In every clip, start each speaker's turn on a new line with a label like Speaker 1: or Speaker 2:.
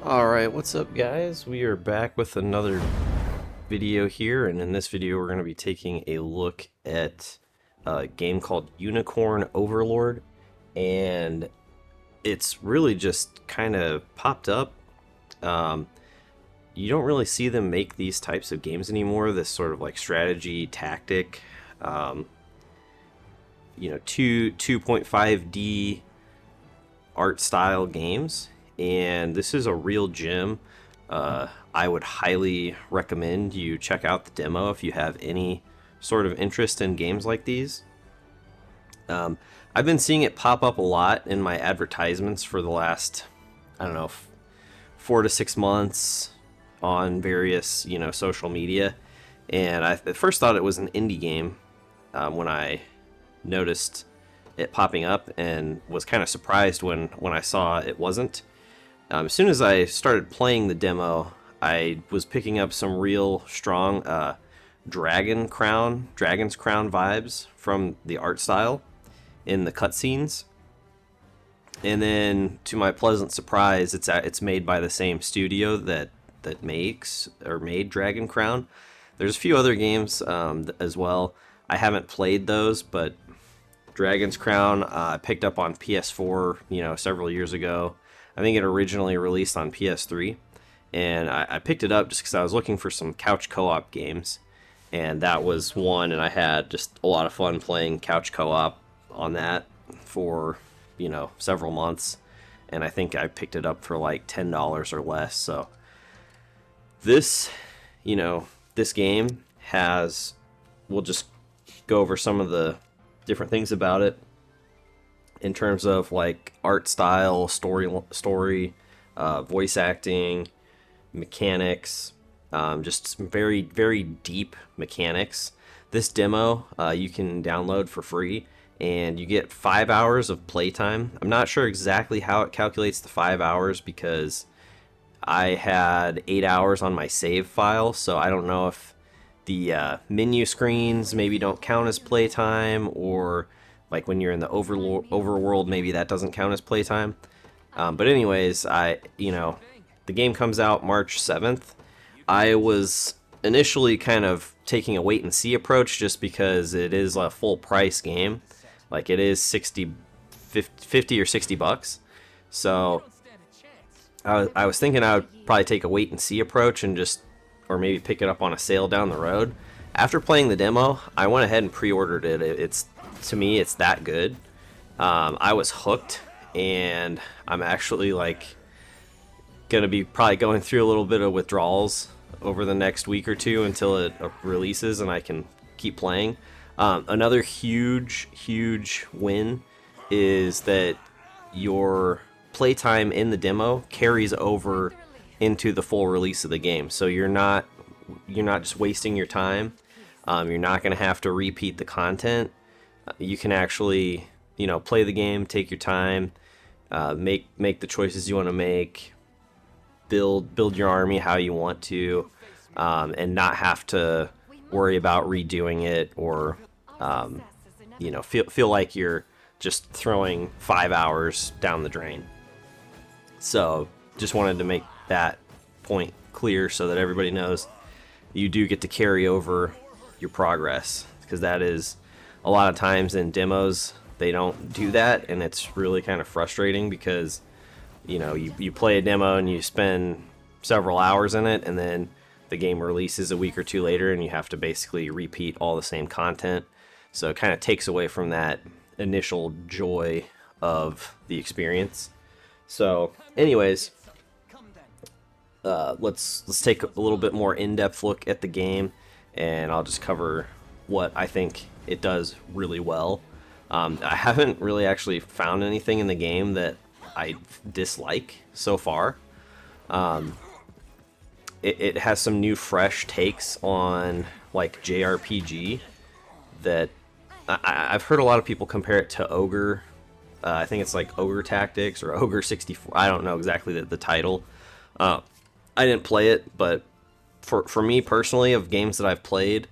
Speaker 1: Alright, what's up guys? We are back with another video here, and in this video we're going to be taking a look at a game called Unicorn Overlord, and it's really just kind of popped up. You don't really see them make these types of games anymore, this sort of like strategy, tactic, 2.5D art style games. And this is a real gem. I would highly recommend you check out the demo if you have any sort of interest in games like these. I've been seeing it pop up a lot in my advertisements for the last, I don't know, 4 to 6 months on various, social media. And I at first thought it was an indie game when I noticed it popping up, and was kind of surprised when I saw it wasn't. As soon as I started playing the demo, I was picking up some real strong Dragon's Crown vibes from the art style in the cutscenes. And then, to my pleasant surprise, it's made by the same studio that made Dragon Crown. There's a few other games as well. I haven't played those, but Dragon's Crown I picked up on PS4, several years ago. I think it originally released on PS3, and I picked it up just because I was looking for some couch co-op games, and that was one, and I had just a lot of fun playing couch co-op on that for, several months, and I think I picked it up for like $10 or less. So this, this game we'll just go over some of the different things about it in terms of like art style, story, voice acting, mechanics, just some very, very deep mechanics. This demo you can download for free, and you get 5 hours of playtime. I'm not sure exactly how it calculates the 5 hours because I had 8 hours on my save file, so I don't know if the menu screens maybe don't count as playtime, or like when you're in the overworld, maybe that doesn't count as playtime. But anyways, the game comes out March 7th. I was initially kind of taking a wait and see approach just because it is a full price game. Like, it is 50 or 60 bucks. So I was thinking I would probably take a wait and see approach and or maybe pick it up on a sale down the road. After playing the demo, I went ahead and pre-ordered it. To me, it's that good. I was hooked, and I'm actually gonna be probably going through a little bit of withdrawals over the next week or two until it releases and I can keep playing. Another huge win is that your playtime in the demo carries over into the full release of the game, so you're not just wasting your time. You're not going to have to repeat the content. You can actually, play the game, take your time, make the choices you want to make, build your army how you want to, and not have to worry about redoing it, or feel like you're just throwing 5 hours down the drain. So just wanted to make that point clear so that everybody knows you do get to carry over your progress, because that is a lot of times in demos they don't do that, and it's really kind of frustrating because you play a demo and you spend several hours in it, and then the game releases a week or two later and you have to basically repeat all the same content. So it kind of takes away from that initial joy of the experience. So anyways, let's take a little bit more in-depth look at the game, and I'll just cover what I think it does really well. I haven't really actually found anything in the game that I dislike so far. It has some new fresh takes on like JRPG that I've heard a lot of people compare it to Ogre. I think it's like Ogre Tactics or Ogre 64. I don't know exactly the title. I didn't play it, but for me personally, of games that I've played,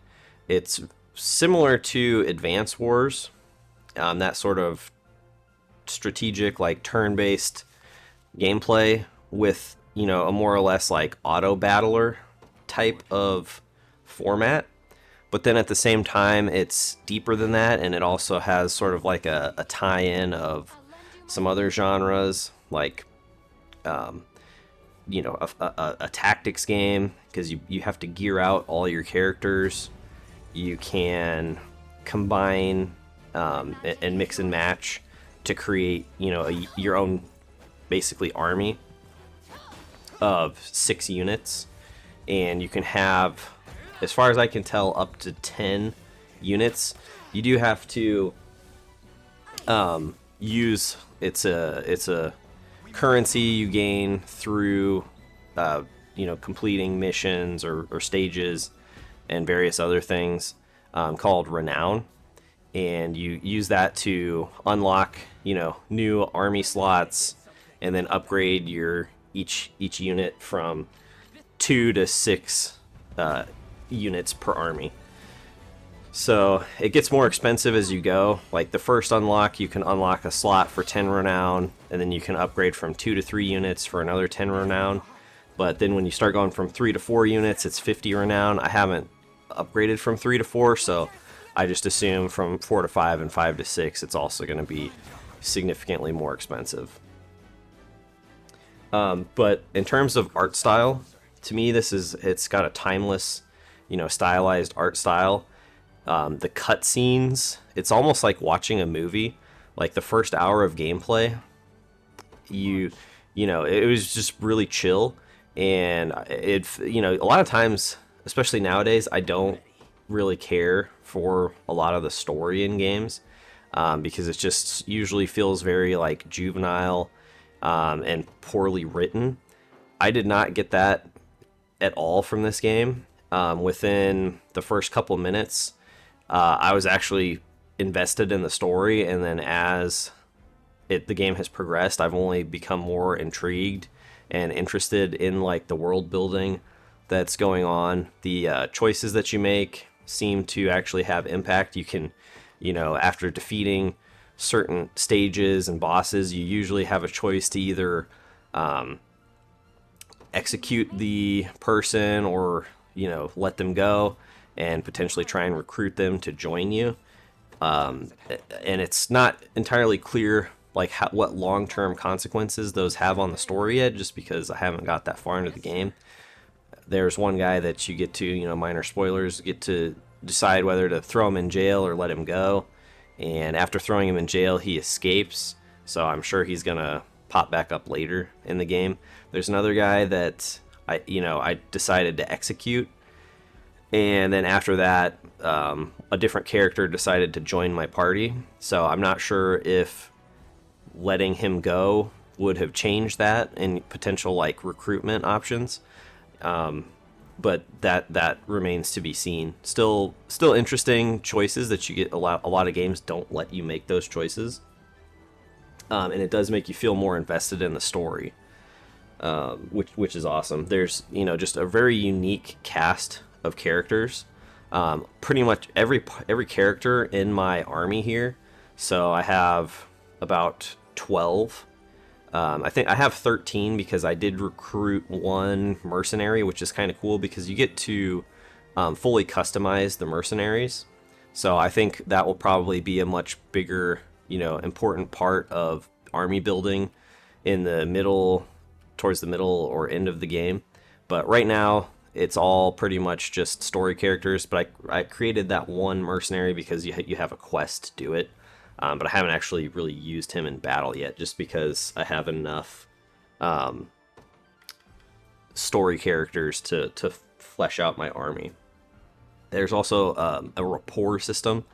Speaker 1: it's similar to Advance Wars, that sort of strategic, like turn-based gameplay with a more or less like auto battler type of format. But then at the same time, it's deeper than that, and it also has sort of like a tie-in of some other genres, like a tactics game, because you have to gear out all your characters. You can combine and mix and match to create your own basically army of 6 units, and you can have, as far as I can tell, up to 10 units. You do have to use it's a currency you gain through completing missions or stages and various other things, called renown, and you use that to unlock new army slots, and then upgrade your each unit from 2 to 6 units per army. So it gets more expensive as you go. Like the first unlock, you can unlock a slot for 10 renown, and then you can upgrade from 2 to 3 units for another 10 renown. But then when you start going from 3 to 4 units, it's 50 renown. I haven't upgraded from 3 to 4, so I just assume from 4 to 5 and 5 to 6, it's also going to be significantly more expensive. But in terms of art style, to me, it's got a timeless, stylized art style. The cutscenes, it's almost like watching a movie. Like the first hour of gameplay, it was just really chill, and a lot of times, especially nowadays, I don't really care for a lot of the story in games, because it just usually feels very like juvenile, and poorly written. I did not get that at all from this game. Within the first couple minutes, I was actually invested in the story, and then as the game has progressed, I've only become more intrigued and interested in like the world building that's going on. The choices that you make seem to actually have impact. You can, after defeating certain stages and bosses, you usually have a choice to either execute the person or let them go and potentially try and recruit them to join you. And it's not entirely clear like what long-term consequences those have on the story yet, just because I haven't got that far into the game. There's one guy that you get to, minor spoilers, get to decide whether to throw him in jail or let him go. And after throwing him in jail, he escapes. So I'm sure he's gonna pop back up later in the game. There's another guy that I decided to execute, and then after that, a different character decided to join my party. So I'm not sure if letting him go would have changed that and potential like recruitment options. But that remains to be seen. Still interesting choices that you get. A lot of games don't let you make those choices, and it does make you feel more invested in the story, which is awesome. There's just a very unique cast of characters. Pretty much every character in my army here. So I have about 12. I think I have 13 because I did recruit one mercenary, which is kind of cool because you get to fully customize the mercenaries. So I think that will probably be a much bigger, important part of army building in the middle, towards the middle or end of the game. But right now, it's all pretty much just story characters. But I created that one mercenary because you have a quest to do it. But I haven't actually really used him in battle yet, just because I have enough story characters to flesh out my army. There's also a rapport system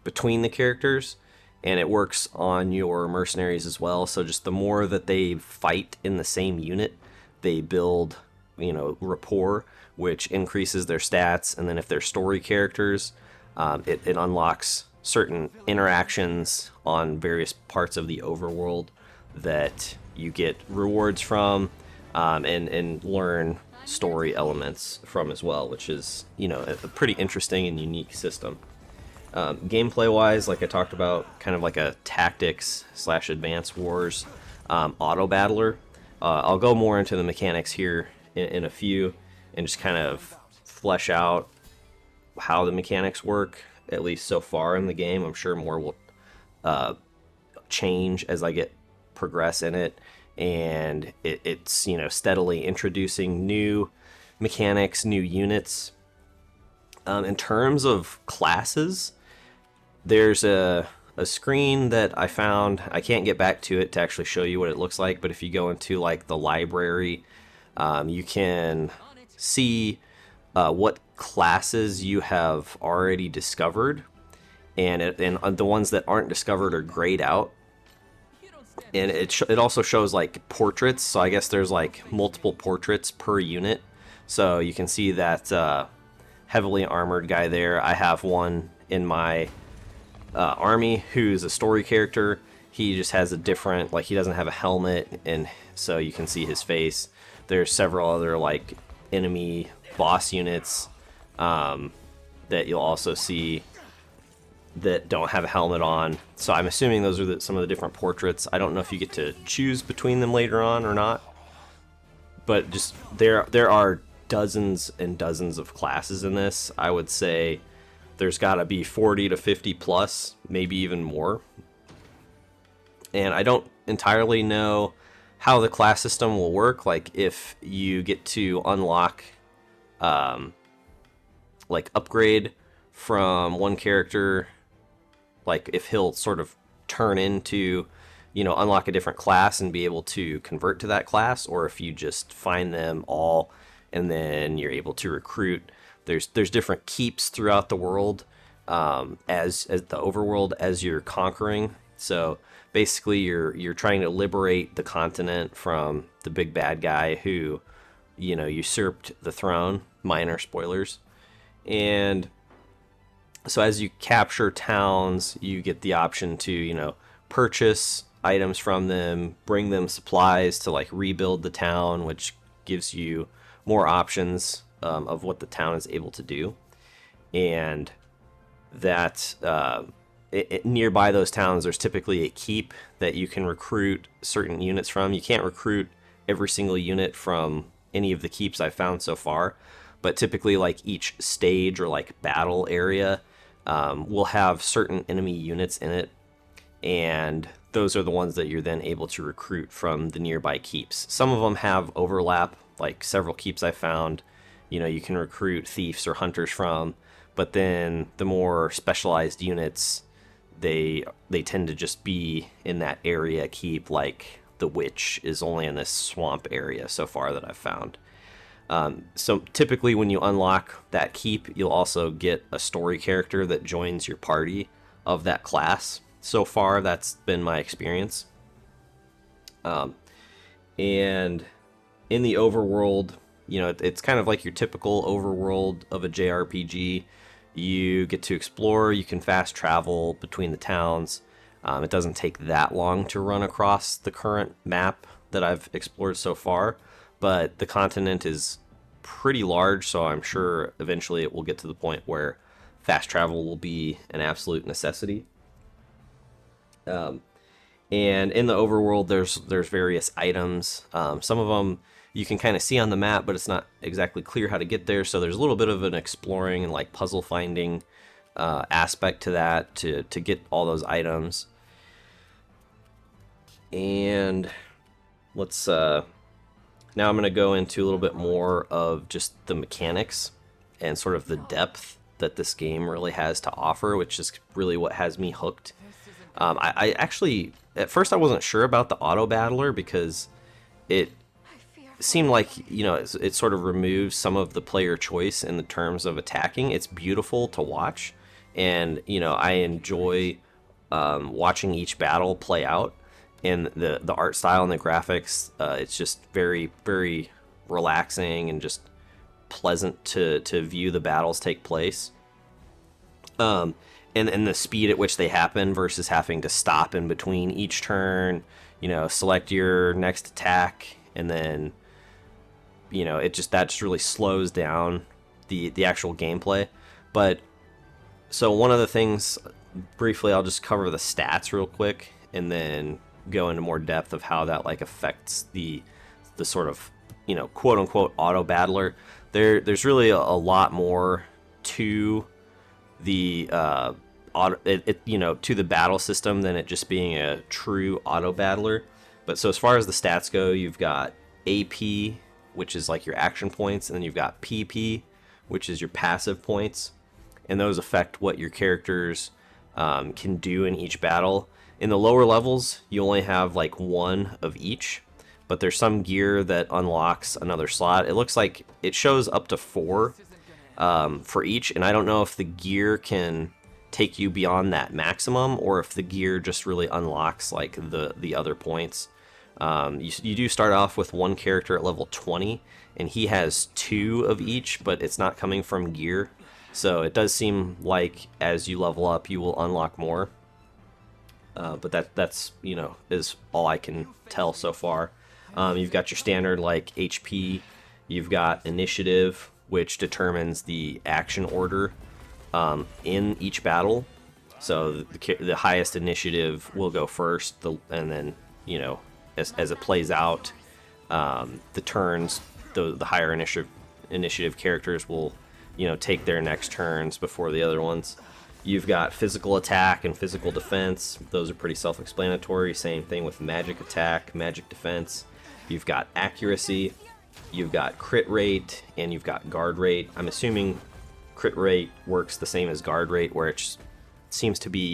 Speaker 1: between the characters, and it works on your mercenaries as well. So just the more that they fight in the same unit, they build, rapport, which increases their stats. And then if they're story characters, it unlocks certain interactions on various parts of the overworld that you get rewards from, and learn story elements from as well, which is a pretty interesting and unique system. Gameplay wise, like I talked about, kind of like a tactics / advanced wars auto battler. I'll go more into the mechanics here in a few, and just kind of flesh out how the mechanics work, at least so far in the game. I'm sure more will change as I get progress in it, and it's steadily introducing new mechanics, new units. In terms of classes, there's a screen that I found. I can't get back to it to actually show you what it looks like, but if you go into like the library, you can see what classes you have already discovered, and the ones that aren't discovered are grayed out. And it also shows like portraits, so I guess there's like multiple portraits per unit. So you can see that heavily armored guy there. I have one in my army who's a story character. He just has a different, like, he doesn't have a helmet, and so you can see his face. There's several other like enemy boss units that you'll also see that don't have a helmet on. So I'm assuming those are some of the different portraits. I don't know if you get to choose between them later on or not, but just there are dozens and dozens of classes in this. I would say there's got to be 40 to 50 plus, maybe even more. And I don't entirely know how the class system will work. Like if you get to unlock, like upgrade from one character, like if he'll sort of turn into, unlock a different class and be able to convert to that class, or if you just find them all and then you're able to recruit. There's different keeps throughout the world, as the overworld, as you're conquering. So basically you're trying to liberate the continent from the big bad guy who, usurped the throne. Minor spoilers. And so as you capture towns, you get the option to, purchase items from them, bring them supplies to like rebuild the town, which gives you more options of what the town is able to do. And that nearby those towns, there's typically a keep that you can recruit certain units from. You can't recruit every single unit from any of the keeps I've found so far, but typically like each stage or like battle area will have certain enemy units in it, and those are the ones that you're then able to recruit from the nearby keeps. Some of them have overlap, like several keeps I found, you can recruit thieves or hunters from, but then the more specialized units, they tend to just be in that area keep, like the witch is only in this swamp area so far that I've found. So typically when you unlock that keep, you'll also get a story character that joins your party of that class. So far, that's been my experience. And in the overworld, it's kind of like your typical overworld of a JRPG. You get to explore, you can fast travel between the towns. It doesn't take that long to run across the current map that I've explored so far, but the continent is pretty large, so I'm sure eventually it will get to the point where fast travel will be an absolute necessity. And in the overworld, there's various items. Some of them you can kind of see on the map, but it's not exactly clear how to get there, so there's a little bit of an exploring and like puzzle finding aspect to that to get all those items. And let's now I'm going to go into a little bit more of just the mechanics and sort of the depth that this game really has to offer, which is really what has me hooked. I actually, at first I wasn't sure about the auto battler because it seemed like, it sort of removes some of the player choice in the terms of attacking. It's beautiful to watch, and, I enjoy watching each battle play out. And the art style and the graphics, it's just very, very relaxing and just pleasant to view the battles take place. And the speed at which they happen versus having to stop in between each turn, select your next attack, and then, that just really slows down the actual gameplay. But, so one of the things, briefly, I'll just cover the stats real quick, and then go into more depth of how that like affects the the sort of, you know, quote unquote auto battler. There's really a lot more to the you know, to the battle system than it just being a true auto battler. But so as far as the stats go, you've got AP, which is like your action points, and then you've got PP, which is your passive points, and those affect what your characters can do in each battle. In the lower levels, you only have like one of each, but there's some gear that unlocks another slot. It looks like it shows up to 4 for each, and I don't know if the gear can take you beyond that maximum, or if the gear just really unlocks like the other points. You do start off with one character at level 20, and he has 2 of each, but it's not coming from gear. So it does seem like as you level up, you will unlock more. But that's, you know, is all I can tell so far. You've got your standard like HP. You've got initiative, which determines the action order in each battle. So the highest initiative will go first, and then, you know, as it plays out, the turns, the higher initiative characters will, you know, take their next turns before the other ones. You've got physical attack and physical defense. Those are pretty self-explanatory. Same thing with magic attack, magic defense. You've got accuracy, you've got crit rate, and you've got guard rate. I'm assuming crit rate works the same as guard rate, where it seems to be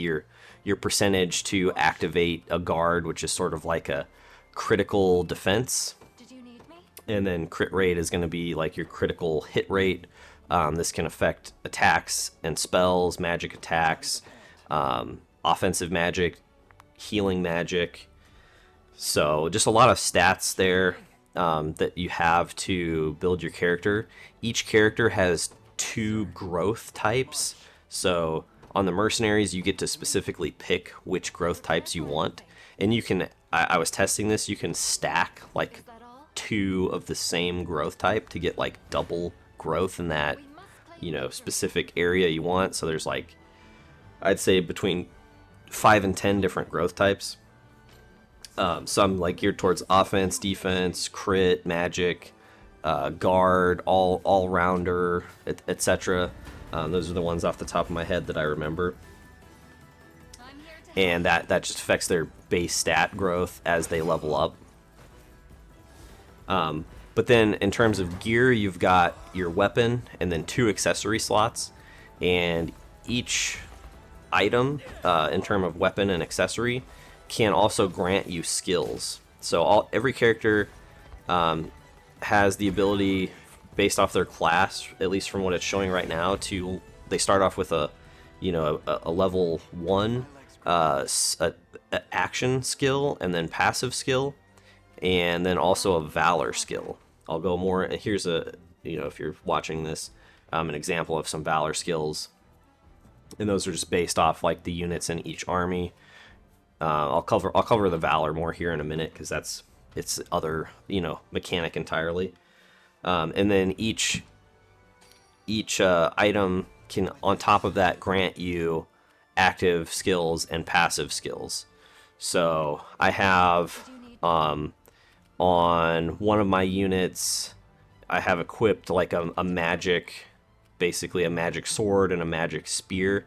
Speaker 1: your percentage to activate a guard, which is sort of like a critical defense.
Speaker 2: Did you need me?
Speaker 1: And then crit rate is going to be like your critical hit rate. This can affect attacks and spells, magic attacks, offensive magic, healing magic. So just a lot of stats there that you have to build your character. Each character has 2 growth types. So on the mercenaries, you get to specifically pick which growth types you want. And you can, I was testing this, you can stack like 2 of the same growth type to get like double growth in that, you know, specific area you want. So there's like, I'd say between 5 and 10 different growth types. Some like geared towards offense, defense, crit, magic, guard, all rounder, etc. Those are the ones off the top of my head that I remember. And that just affects their base stat growth as they level up. But then in terms of gear, you've got your weapon and then 2 accessory slots. And each item, in terms of weapon and accessory, can also grant you skills. So every character has the ability, based off their class, at least from what it's showing right now, they start off with a level 1 action skill, and then passive skill, and then also a valor skill. I'll go more. Here's if you're watching this, an example of some valor skills, and those are just based off like the units in each army. I'll cover the valor more here in a minute, because it's other, you know, mechanic entirely. And then each item can, on top of that, grant you active skills and passive skills. So I have on one of my units, I have equipped like a magic, basically a magic sword and a magic spear,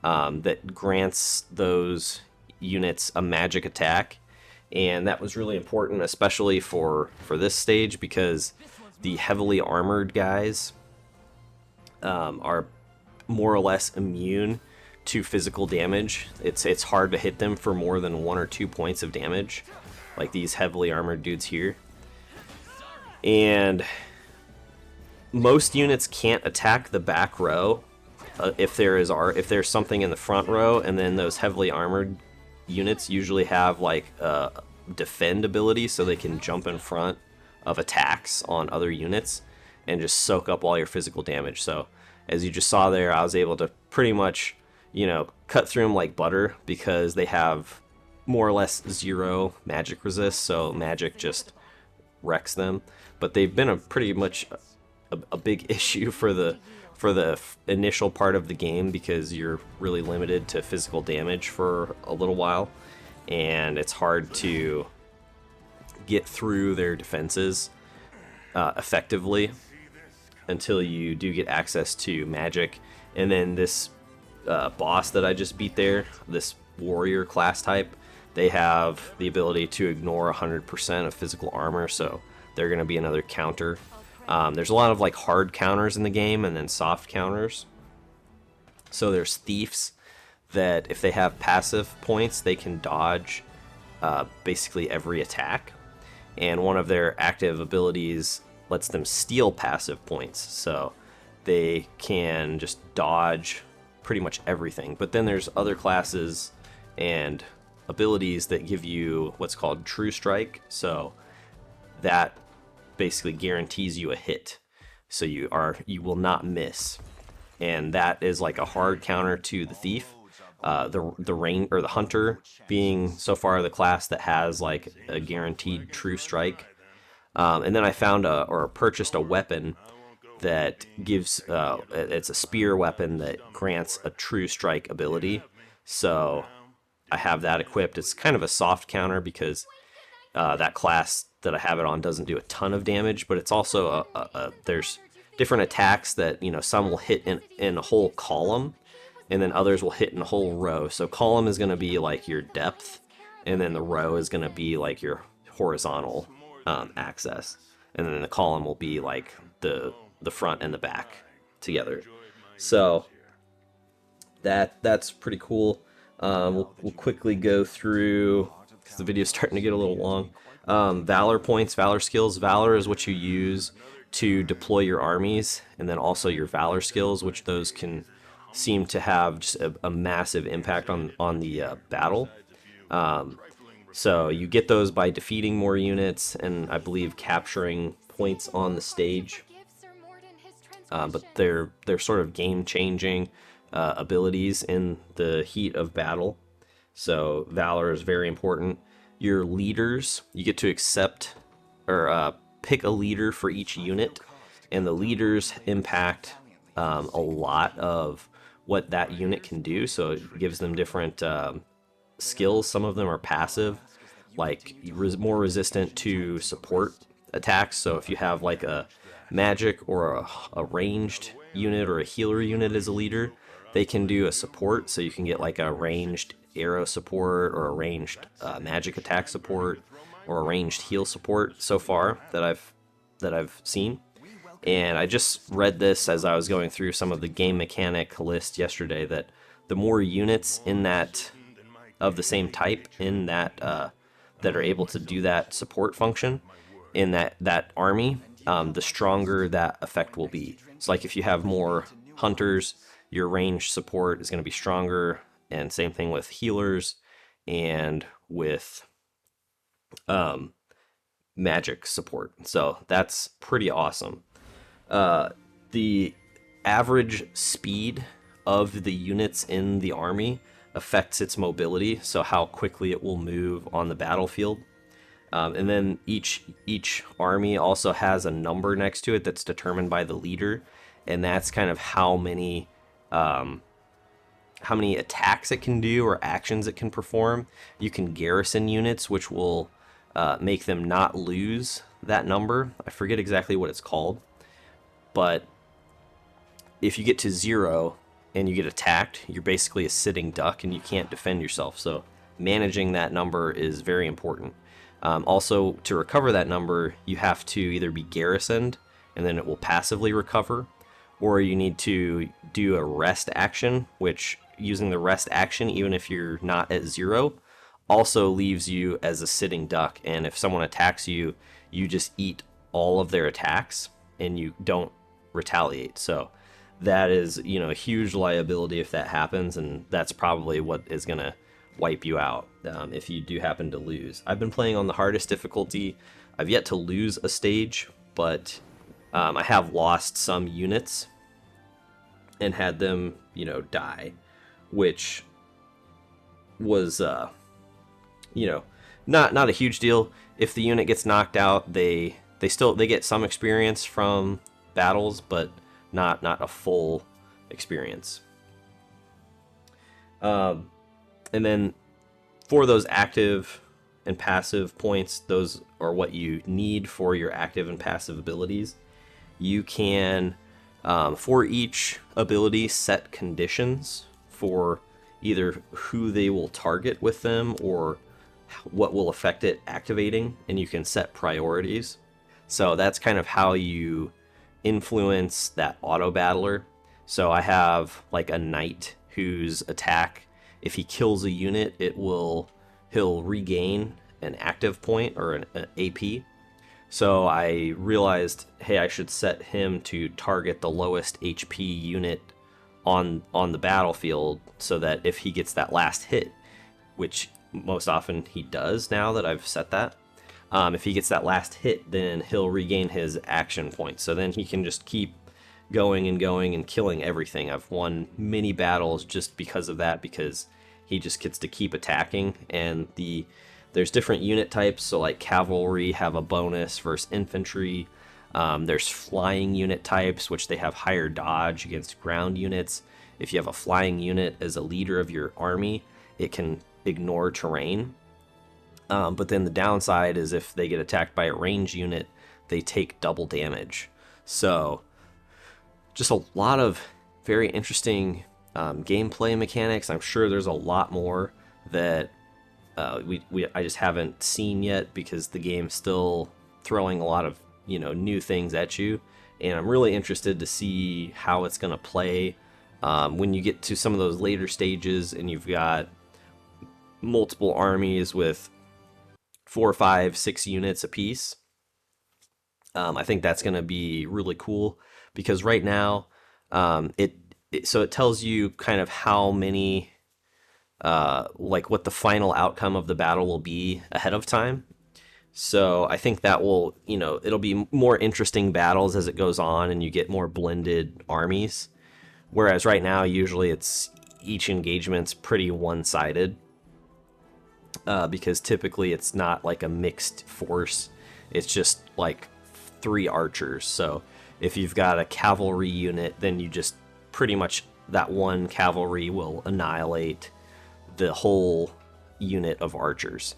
Speaker 1: that grants those units a magic attack. And that was really important, especially for this stage, because the heavily armored guys are more or less immune to physical damage. It's hard to hit them for more than 1 or 2 points of damage, like these heavily armored dudes here. And most units can't attack the back row if there's something in the front row, and then those heavily armored units usually have like a defend ability, so they can jump in front of attacks on other units and just soak up all your physical damage. So as you just saw there, I was able to pretty much, you know, cut through them like butter, because they have more or less 0 magic resist, so magic just wrecks them. But they've been a pretty much a big issue for the initial part of the game, because you're really limited to physical damage for a little while, and it's hard to get through their defenses effectively until you do get access to magic. And then this boss that I just beat there, this warrior class type, they have the ability to ignore 100% of physical armor, so they're going to be another counter. There's a lot of like hard counters in the game and then soft counters. So there's thieves that if they have passive points, they can dodge basically every attack. And one of their active abilities lets them steal passive points, so they can just dodge pretty much everything. But then there's other classes and abilities that give you what's called True Strike, so that basically guarantees you a hit, so you will not miss, and that is like a hard counter to the thief. The hunter being so far the class that has like a guaranteed True Strike. And then I found or purchased a weapon that gives it's a spear weapon that grants a True Strike ability, so I have that equipped. It's kind of a soft counter because that class that I have it on doesn't do a ton of damage, but it's also there's different attacks that, you know, some will hit in a whole column, and then others will hit in a whole row. So column is going to be like your depth, and then the row is going to be like your horizontal access, and then the column will be like the front and the back together. So that's pretty cool. We'll quickly go through, because the video's starting to get a little long. Valor points, valor skills. Valor is what you use to deploy your armies, and then also your valor skills, which those can seem to have just a massive impact on the battle. So you get those by defeating more units and I believe capturing points on the stage. But they're sort of game-changing abilities in the heat of battle. So valor is very important. Your leaders, you get to accept or pick a leader for each unit, and the leaders impact a lot of what that unit can do. So it gives them different skills. Some of them are passive, like more resistant to support attacks. So if you have like a magic or a ranged unit or a healer unit as a leader, they can do a support. So you can get like a ranged arrow support or a ranged magic attack support or a ranged heal support so far that I've seen. And I just read this as I was going through some of the game mechanic list yesterday, that the more units in that of the same type in that that are able to do that support function in that army, the stronger that effect will be. So like if you have more hunters, your ranged support is going to be stronger, and same thing with healers and with magic support. So that's pretty awesome. The average speed of the units in the army affects its mobility, so how quickly it will move on the battlefield. And then each army also has a number next to it that's determined by the leader, and that's kind of how many attacks it can do or actions it can perform. You can garrison units, which will make them not lose that number. I forget exactly what it's called, but if you get to 0 and you get attacked, you're basically a sitting duck and you can't defend yourself. So managing that number is very important. Also, to recover that number, you have to either be garrisoned and then it will passively recover, or you need to do a rest action, which using the rest action, even if you're not at 0, also leaves you as a sitting duck. And if someone attacks you, you just eat all of their attacks and you don't retaliate. So that is, you know, a huge liability if that happens, and that's probably what is going to wipe you out if you do happen to lose. I've been playing on the hardest difficulty. I've yet to lose a stage, but I have lost some units and had them, you know, die, which was, you know, not a huge deal. If the unit gets knocked out, they get some experience from battles, but not a full experience. And then for those active and passive points, those are what you need for your active and passive abilities. You can, for each ability, set conditions for either who they will target with them or what will affect it activating, and you can set priorities. So that's kind of how you influence that auto battler. So I have like a knight whose attack, if he kills a unit, he'll regain an active point or an AP. So I realized, hey, I should set him to target the lowest HP unit on the battlefield, so that if he gets that last hit, which most often he does now that I've set that, if he gets that last hit, then he'll regain his action point. So then he can just keep going and going and killing everything. I've won many battles just because of that, because he just gets to keep attacking. And there's different unit types, so like cavalry have a bonus versus infantry. There's flying unit types, which they have higher dodge against ground units. If you have a flying unit as a leader of your army, it can ignore terrain. But then the downside is if they get attacked by a range unit, they take double damage. So just a lot of very interesting gameplay mechanics. I'm sure there's a lot more that I just haven't seen yet, because the game's still throwing a lot of new things at you, and I'm really interested to see how it's going to play when you get to some of those later stages and you've got multiple armies with 4, 5, 6 units apiece. I think that's going to be really cool, because right now it tells you kind of how many like what the final outcome of the battle will be ahead of time. So I think that will, it'll be more interesting battles as it goes on and you get more blended armies. Whereas right now, usually each engagement's pretty one-sided, because typically it's not like a mixed force. It's just like 3 archers. So if you've got a cavalry unit, then you just pretty much, that one cavalry will annihilate the whole unit of archers.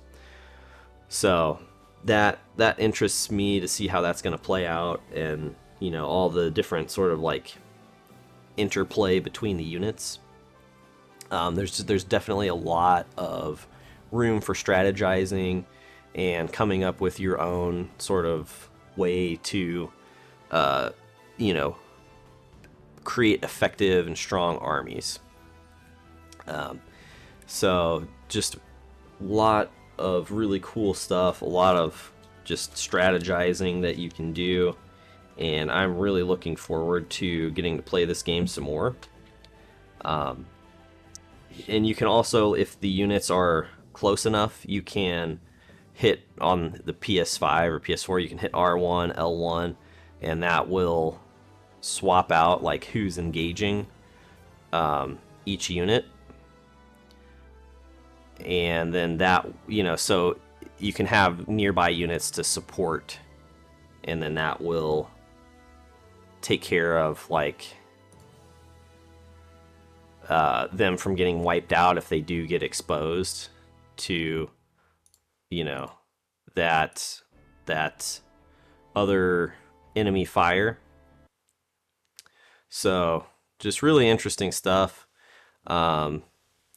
Speaker 1: So that interests me to see how that's going to play out, and all the different sort of like interplay between the units. There's definitely a lot of room for strategizing and coming up with your own sort of way to create effective and strong armies. So just a lot of really cool stuff, a lot of just strategizing that you can do, and I'm really looking forward to getting to play this game some more. And you can also, if the units are close enough, you can hit on the PS5 or PS4, you can hit R1, L1, and that will swap out like who's engaging each unit. And then that, so you can have nearby units to support, and then that will take care of like them from getting wiped out if they do get exposed to that other enemy fire. So just really interesting stuff.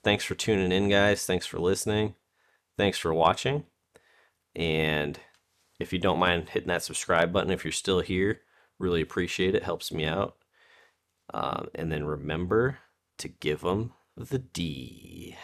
Speaker 1: Thanks for tuning in, guys. Thanks for listening. Thanks for watching. And if you don't mind hitting that subscribe button if you're still here, really appreciate it. Helps me out. And then remember to give them the D.